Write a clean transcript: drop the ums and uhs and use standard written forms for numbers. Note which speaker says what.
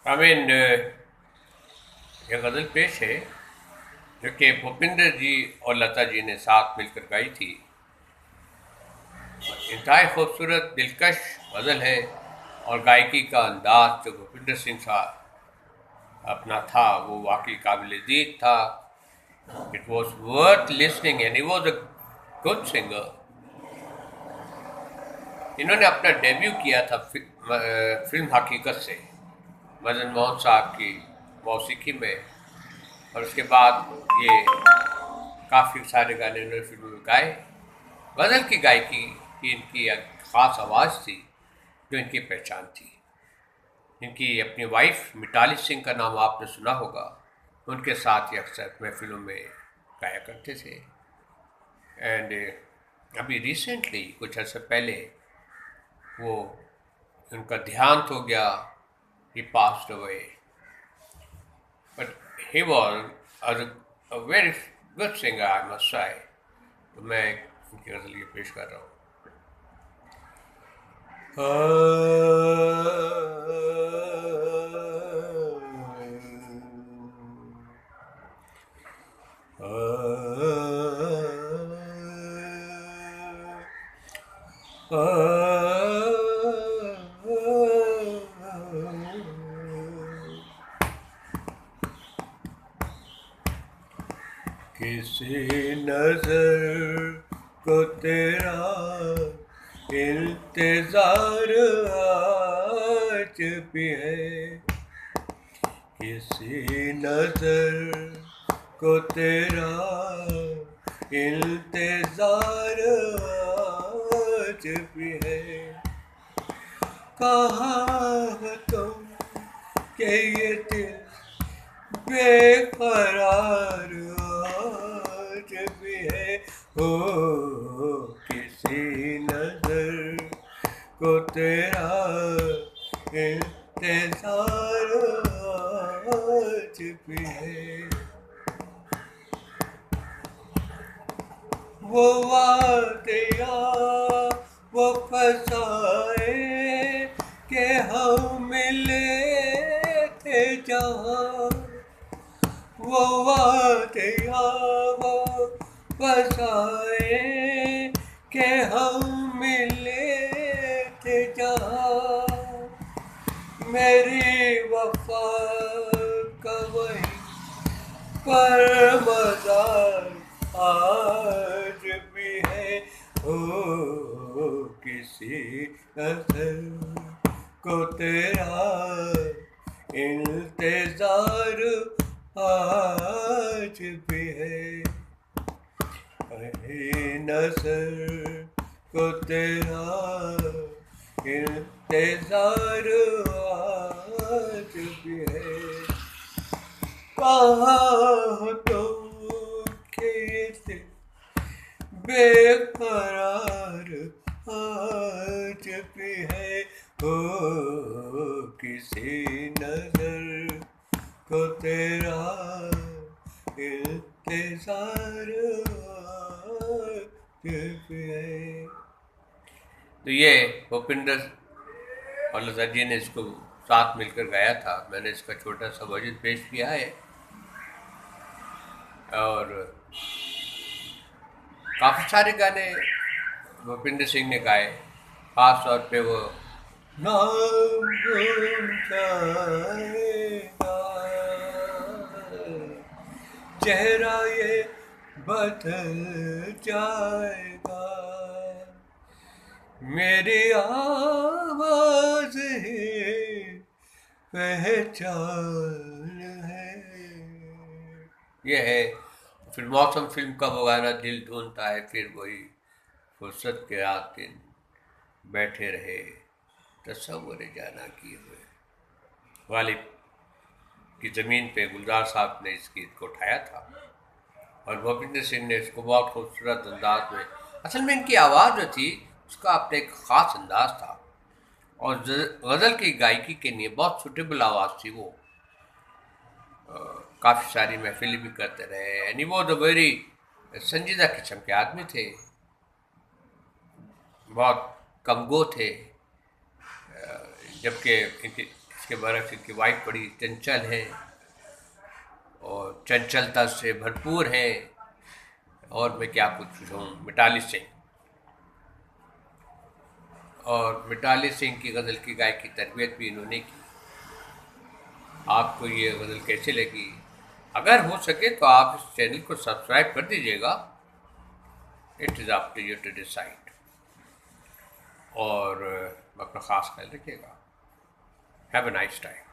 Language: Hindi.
Speaker 1: ये गज़ल पेश है जो कि भूपिंदर जी और लता जी ने साथ मिलकर गाई थी। इंतहाई खूबसूरत दिलकश गज़ल है और गायकी का अंदाज जो भूपिंदर सिंह साहब अपना था वो वाकई काबिल दीद था। It was worth listening and he was a good singer. इन्होंने अपना डेब्यू किया था फिल्म हकीकत से मदन मोहन साहब की मौसीकी में, और उसके बाद ये काफ़ी सारे गाने इन्होंने फिल्म में गाए। गज़ल की गायकी की इनकी एक ख़ास आवाज़ थी जो इनकी पहचान थी। इनकी अपनी वाइफ मिताली सिंह का नाम आपने सुना होगा, उनके साथ ये अक्सर महफिलों में गाया करते थे। एंड अभी रिसेंटली कुछ अर्से पहले वो उनका देहांत हो गया। He passed away, but he was a very good singer I must say. तो मैं उनकी गज़ल ये पेश कर रहा हूँ। किसी नजर को तेरा इंतजार आज भी है, किसी नजर को तेरा इंतजार आज भी है। कहाँ हो तुम के ये दिल बेकरार आज भी है। हो किसी नजर को तेरा इंतजार आज भी है। वो वादिया वो फसाए के हम मिले थे जहाँ, वो वादिया वो फसाए के हम मिले थे जहाँ, मेरी वफा का वही पर मज़ार आज भी है। हो किसी नजर को तेरा इंतजार आज भी है। नजर को तेरा इंतजार आज भी है। कहाँ तुम के बेकरार आज भी है। हो किसी नजर को तेरा इंतजार आज भी है। तो ये भूपिंदर और लता जी ने इसको साथ मिलकर गाया था। मैंने इसका छोटा सा वर्जन पेश किया है और काफ़ी सारे गाने भूपिंदर सिंह ने गाए। खास तौर पे वो नाम भूल जाएगा, चेहरा ये बदल जाएगा, मेरी आवाज ही पहचान है। ये है। फिर मौसम फिल्म का वो गाना दिल ढूंढता है फिर वही, फुर्सत के रात दिन बैठे रहे तस्वुर जाना किए हुए। गालिब की ज़मीन पे गुलजार साहब ने इस गीत को उठाया था और भूपिंदर सिंह ने इसको बहुत खूबसूरत अंदाज में, असल में इनकी आवाज़ जो थी उसका अपने एक ख़ास अंदाज था और गज़ल की गायकी के लिए बहुत सुटेबल आवाज़ थी वो। काफ़ी सारी महफिलें भी करते रहे एंड वो तो वेरी संजीदा किस्म के आदमी थे, बहुत कमगो थे। जबकि इसके इसके बरक्स इनकी वाइफ बड़ी चंचल है और चंचलता से भरपूर है। और मैं क्या कुछ हूँ, मिताली सिंह। और मिताली सिंह की गज़ल की गायकी की तरबियत भी इन्होंने की। आपको ये गज़ल कैसी लगी? अगर हो सके तो आप इस चैनल को सब्सक्राइब कर दीजिएगा। It is up to you to decide. और अपना ख़ास ख्याल रखिएगा। Have a nice time.